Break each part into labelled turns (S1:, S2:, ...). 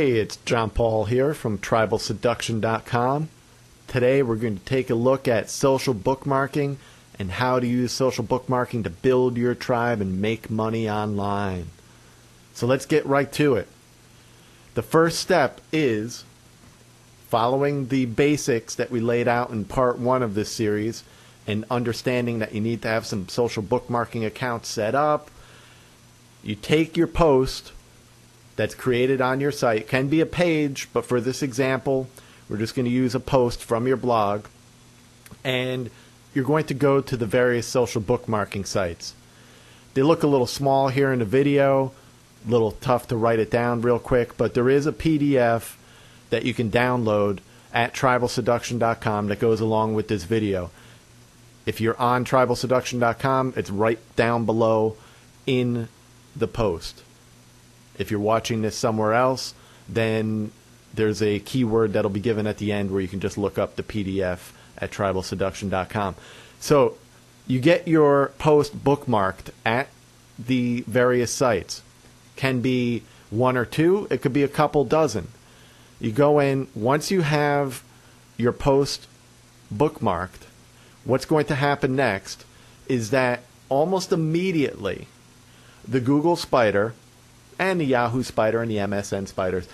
S1: Hey, it's John Paul here from TribalSeduction.com. Today we're going to take a look at social bookmarking and how to use social bookmarking to build your tribe and make money online. So let's get right to it. The first step is following the basics that we laid out in part 1 of this series and understanding that you need to have some social bookmarking accounts set up. You take your post that's created on your site. It can be a page, but for this example, we're just going to use a post from your blog. And you're going to go to the various social bookmarking sites. They look a little small here in the video, a little tough to write it down real quick, but there is a PDF that you can download at TribalSeduction.com that goes along with this video. If you're on TribalSeduction.com, it's right down below in the post. If you're watching this somewhere else, then there's a keyword that'll be given at the end where you can just look up the PDF at TribalSeduction.com. So you get your post bookmarked at the various sites. Can be 1 or 2. It could be a couple dozen. You go in. Once you have your post bookmarked, what's going to happen next is that almost immediately the Google Spider and the Yahoo Spider and the MSN Spiders,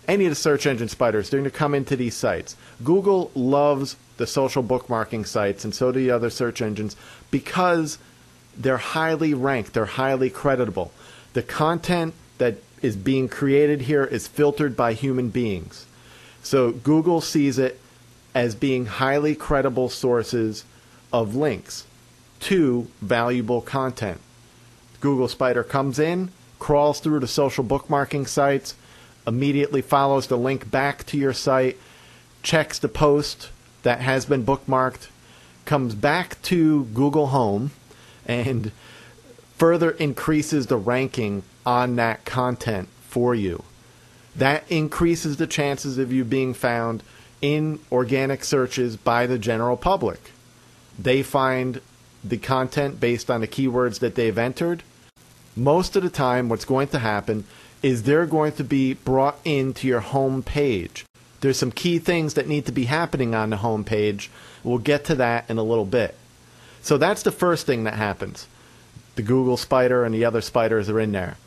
S1: any of the search engine spiders, they're going to come into these sites. Google loves the social bookmarking sites, and so do the other search engines, because they're highly ranked, they're highly creditable. The content that is being created here is filtered by human beings. So Google sees it as being highly credible sources of links to valuable content. Google Spider comes in, crawls through the social bookmarking sites, immediately follows the link back to your site, checks the post that has been bookmarked, comes back to Google Home, and further increases the ranking on that content for you. That increases the chances of you being found in organic searches by the general public. They find the content based on the keywords that they've entered. Most of the time, what's going to happen is they're going to be brought into your home page. There's some key things that need to be happening on the home page. We'll get to that in a little bit. So that's the first thing that happens. The Google Spider and the other spiders are in there.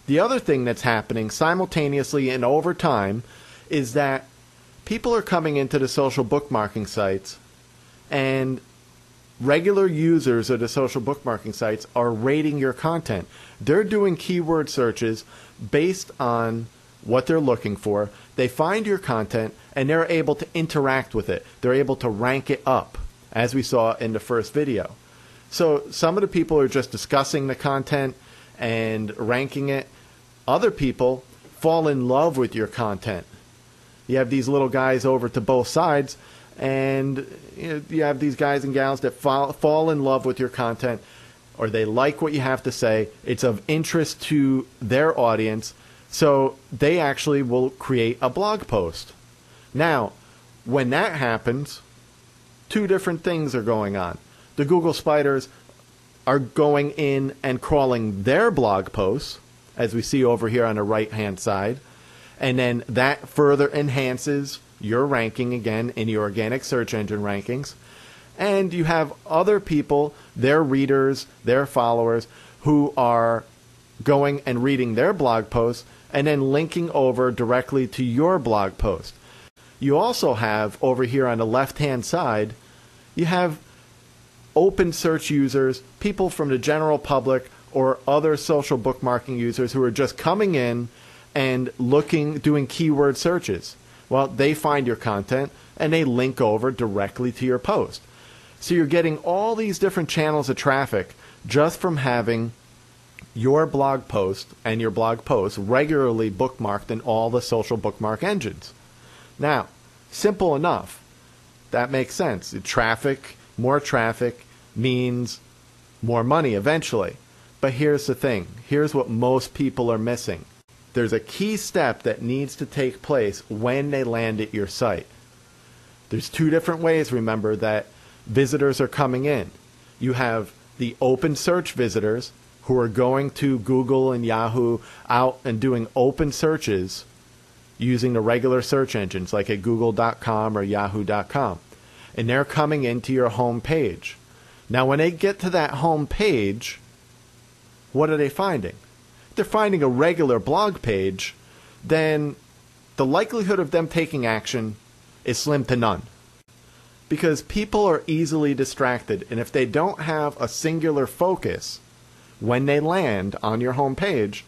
S1: The other thing that's happening simultaneously and over time is that people are coming into the social bookmarking sites, and regular users of the social bookmarking sites are rating your content. They're doing keyword searches based on what they're looking for. They find your content and they're able to interact with it. They're able to rank it up, as we saw in the first video. So some of the people are just discussing the content and ranking it. Other people fall in love with your content. You have these little guys over to both sides, and you have these guys and gals that fall in love with your content, or they like what you have to say. It's of interest to their audience, so they actually will create a blog post. Now, when that happens, 2 different things are going on. The Google Spiders are going in and crawling their blog posts, as we see over here on the right-hand side, and then that further enhances your ranking again in the organic search engine rankings. And you have other people, their readers, their followers, who are going and reading their blog posts and then linking over directly to your blog post. You also have over here on the left-hand side, you have open search users, people from the general public or other social bookmarking users who are just coming in and doing keyword searches. Well, they find your content and they link over directly to your post. So you're getting all these different channels of traffic just from having your blog post and your blog post regularly bookmarked in all the social bookmark engines. Now, simple enough. That makes sense. More traffic means more money eventually. But here's the thing. Here's what most people are missing. There's a key step that needs to take place when they land at your site. There's 2 different ways, remember, that visitors are coming in. You have the open search visitors who are going to Google and Yahoo out and doing open searches using the regular search engines like at google.com or yahoo.com. And they're coming into your home page. Now, when they get to that home page, what are they finding? If they're finding a regular blog page, then the likelihood of them taking action is slim to none. Because people are easily distracted, and if they don't have a singular focus when they land on your home page,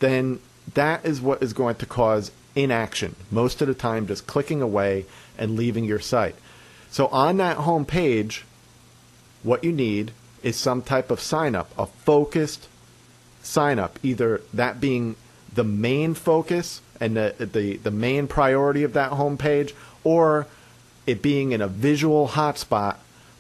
S1: then that is what is going to cause inaction. Most of the time, just clicking away and leaving your site. So on that home page, what you need is some type of sign up, a focused sign up, either that being the main focus and the main priority of that home page, or it being in a visual hotspot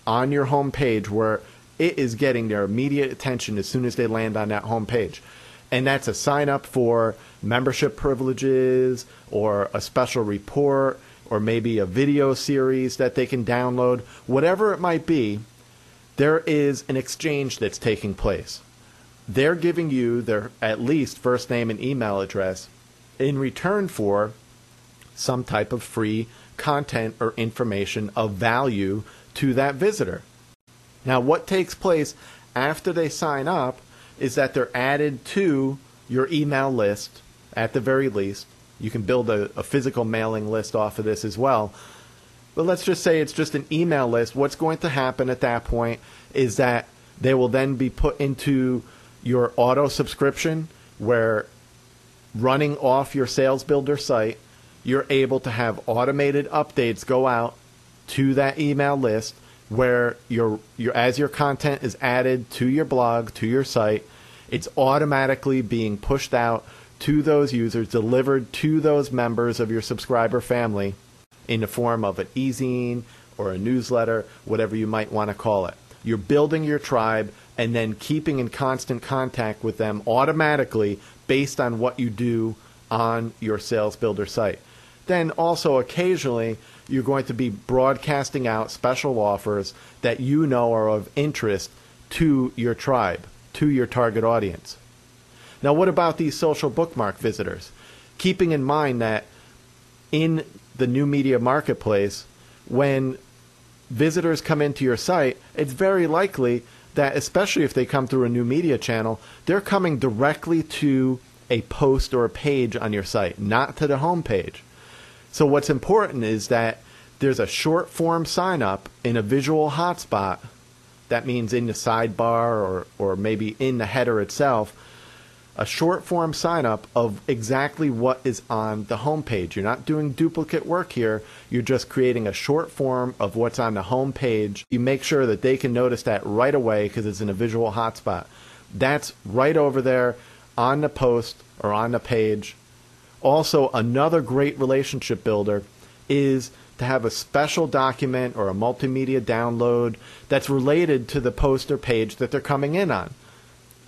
S1: on your home page where it is getting their immediate attention as soon as they land on that home page. And that's a sign up for membership privileges or a special report or maybe a video series that they can download. Whatever it might be, there is an exchange that's taking place. They're giving you their at least first name and email address in return for some type of free content or information of value to that visitor. Now, what takes place after they sign up is that they're added to your email list at the very least. You can build a physical mailing list off of this as well. But let's just say it's just an email list. What's going to happen at that point is that they will then be put into your auto subscription, where running off your Sales Builder site, you're able to have automated updates go out to that email list, where as your content is added to your blog, to your site, it's automatically being pushed out to those users, delivered to those members of your subscriber family in the form of an e-zine or a newsletter, whatever you might want to call it. You're building your tribe and then keeping in constant contact with them automatically based on what you do on your Sales Builder site. Then also occasionally you're going to be broadcasting out special offers that you know are of interest to your tribe, to your target audience. Now, what about these social bookmark visitors? Keeping in mind that in the new media marketplace, when visitors come into your site, it's very likely that, especially if they come through a new media channel, they're coming directly to a post or a page on your site, not to the home page. So what's important is that there's a short form sign up in a visual hotspot. That means in the sidebar or maybe in the header itself, a short form sign up of exactly what is on the home page. You're not doing duplicate work here. You're just creating a short form of what's on the home page. You make sure that they can notice that right away because it's in a visual hotspot. That's right over there on the post or on the page. Also, another great relationship builder is to have a special document or a multimedia download that's related to the post or page that they're coming in on.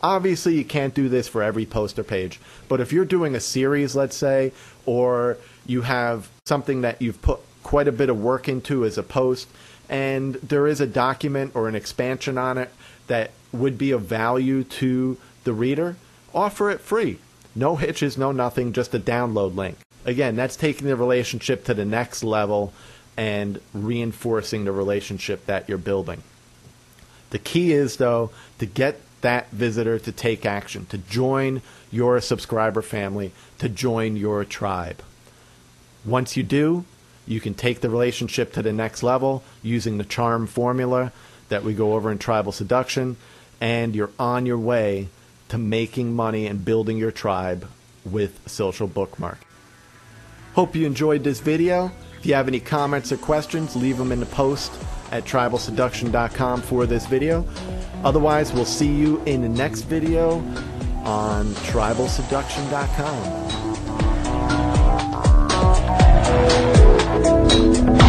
S1: Obviously, you can't do this for every post or page, but if you're doing a series, let's say, or you have something that you've put quite a bit of work into as a post, and there is a document or an expansion on it that would be of value to the reader, offer it free. No hitches, no nothing, just a download link. Again, that's taking the relationship to the next level and reinforcing the relationship that you're building. The key is, though, to get that visitor to take action, to join your subscriber family, to join your tribe. Once you do, you can take the relationship to the next level using the charm formula that we go over in Tribal Seduction, and you're on your way to making money and building your tribe with social bookmark. Hope you enjoyed this video. If you have any comments or questions, leave them in the post at tribalseduction.com for this video. Otherwise, we'll see you in the next video on tribalseduction.com.